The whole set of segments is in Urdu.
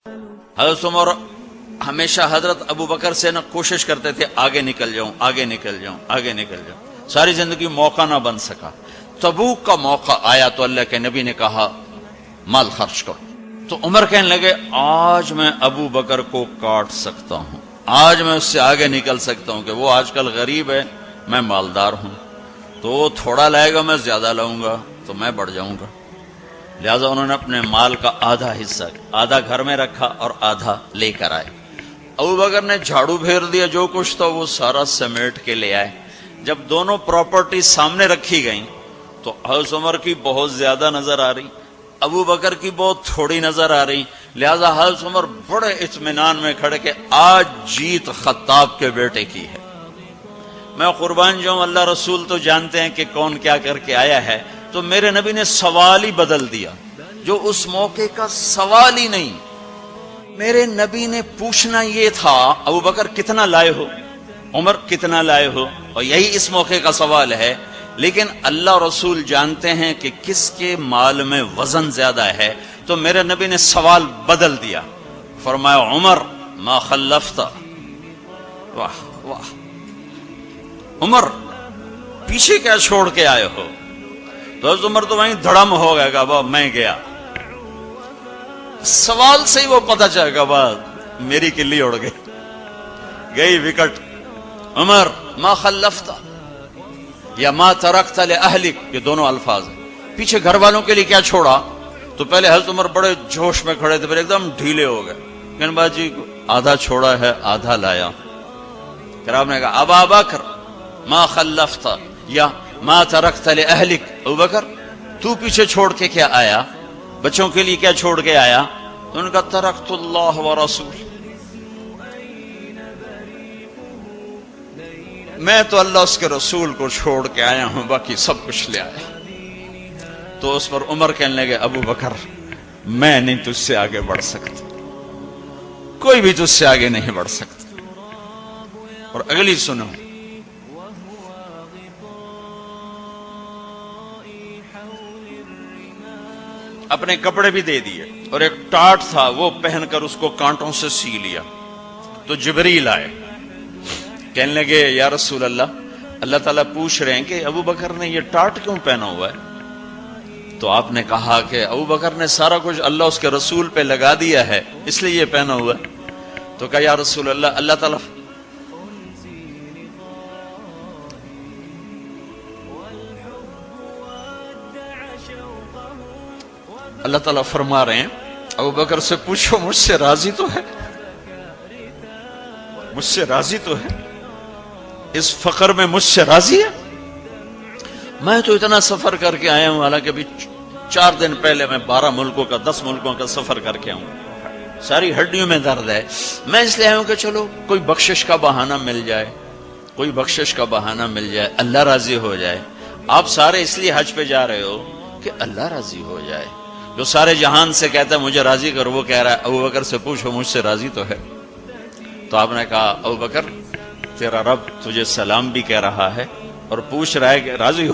حضرت عمر ہمیشہ حضرت ابو بکر سے نہ کوشش کرتے تھے آگے نکل جاؤں آگے نکل جاؤں آگے نکل جاؤں، ساری زندگی موقع نہ بن سکا۔ تبوک کا موقع آیا تو اللہ کے نبی نے کہا مال خرچ کرو، تو عمر کہنے لگے آج میں ابو بکر کو کاٹ سکتا ہوں، آج میں اس سے آگے نکل سکتا ہوں کہ وہ آج کل غریب ہے، میں مالدار ہوں، تو وہ تھوڑا لائے گا میں زیادہ لاؤں گا تو میں بڑھ جاؤں گا۔ لہذا انہوں نے اپنے مال کا آدھا حصہ آدھا گھر میں رکھا اور آدھا لے کر آئے۔ ابو بکر نے جھاڑو پھیر دیا، جو کچھ تھا وہ سارا سمیٹ کے لے آئے۔ جب دونوں پراپرٹی سامنے رکھی گئیں تو حضرت عمر کی بہت زیادہ نظر آ رہی، ابو بکر کی بہت تھوڑی نظر آ رہی، لہذا حضرت عمر بڑے اطمینان میں کھڑے کہ آج جیت خطاب کے بیٹے کی ہے۔ میں قربان جاؤں، اللہ رسول تو جانتے ہیں کہ کون کیا کر کے آیا ہے، تو میرے نبی نے سوال ہی بدل دیا جو اس موقع کا سوال ہی نہیں۔ میرے نبی نے پوچھنا یہ تھا ابو بکر کتنا لائے ہو، عمر کتنا لائے ہو، اور یہی اس موقع کا سوال ہے، لیکن اللہ رسول جانتے ہیں کہ کس کے مال میں وزن زیادہ ہے، تو میرے نبی نے سوال بدل دیا، فرمایا عمر ما خلفت، واہ واہ عمر پیچھے کیا چھوڑ کے آئے ہو؟ تو حضرت عمر تو وہیں دھڑم ہو گئے گا، با میں گیا، سوال سے ہی وہ پتہ چلے گا، با میری کلی اڑ گئی، گئی وکٹ۔ عمر ما خلفت یا ما ترکت لأہلک، یہ دونوں الفاظ ہیں، پیچھے گھر والوں کے لیے کیا چھوڑا؟ تو پہلے حضرت عمر بڑے جوش میں کھڑے تھے، پھر ایک دم ڈھیلے ہو گئے، کہنے با جی آدھا چھوڑا ہے آدھا لایا۔ پھر آپ نے کہا ابا بکر ما خلفت یا ما ترکت لأہلک، ابو بکر تو پیچھے چھوڑ کے کیا آیا، بچوں کے لیے کیا چھوڑ کے آیا؟ تو ان کا ترکت اللہ ورسول، میں تو اللہ اس کے رسول کو چھوڑ کے آیا ہوں، باقی سب کچھ لے آیا۔ تو اس پر عمر کہنے لگے ابو بکر میں نہیں تجھ سے آگے بڑھ سکتا، کوئی بھی تجھ سے آگے نہیں بڑھ سکتا۔ اور اگلی سنو، اپنے کپڑے بھی دے دیے اور ایک ٹاٹ تھا وہ پہن کر اس کو کانٹوں سے سی لیا۔ تو جبریل آئے، کہنے لگے یا رسول اللہ، اللہ تعالیٰ پوچھ رہے ہیں کہ ابو بکر نے یہ ٹاٹ کیوں پہنا ہوا ہے؟ تو آپ نے کہا کہ ابو بکر نے سارا کچھ اللہ اس کے رسول پہ لگا دیا ہے اس لیے یہ پہنا ہوا ہے۔ تو کہا یا رسول اللہ، اللہ تعالیٰ فرما رہے ہیں ابو بکر سے پوچھو مجھ سے راضی تو ہے، مجھ سے راضی تو ہے، اس فقر میں مجھ سے راضی ہے؟ میں تو اتنا سفر کر کے آیا ہوں، حالانکہ ابھی 4 دن پہلے میں 12 ملکوں کا 10 ملکوں کا سفر کر کے آؤں، ساری ہڈیوں میں درد ہے، میں اس لیے آیا ہوں کہ چلو کوئی بخشش کا بہانہ مل جائے، کوئی بخشش کا بہانہ مل جائے، اللہ راضی ہو جائے۔ آپ سارے اس لیے حج پہ جا رہے ہو کہ اللہ راضی ہو جائے، جو سارے جہان سے کہتا ہے مجھے راضی کر، وہ کہہ رہا ہے ابو بکر سے پوچھو مجھ سے راضی تو ہے۔ تو آپ نے کہا ابو بکر تیرا رب تجھے سلام بھی کہہ رہا ہے اور پوچھ رہا ہے کہ راضی ہو؟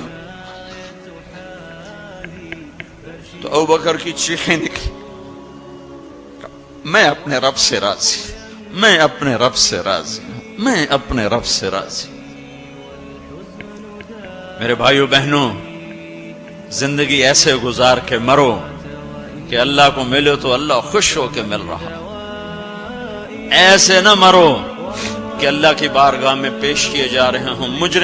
تو ابو بکر کی چیخیں نکلی، میں اپنے رب سے راضی، میں اپنے رب سے راضی ہوں، میں اپنے رب سے راضی۔ میرے بھائیو بہنوں، زندگی ایسے گزار کے مرو کہ اللہ کو ملے تو اللہ خوش ہو کے مل رہا، ایسے نہ مرو کہ اللہ کی بارگاہ میں پیش کیے جا رہے ہوں مجرم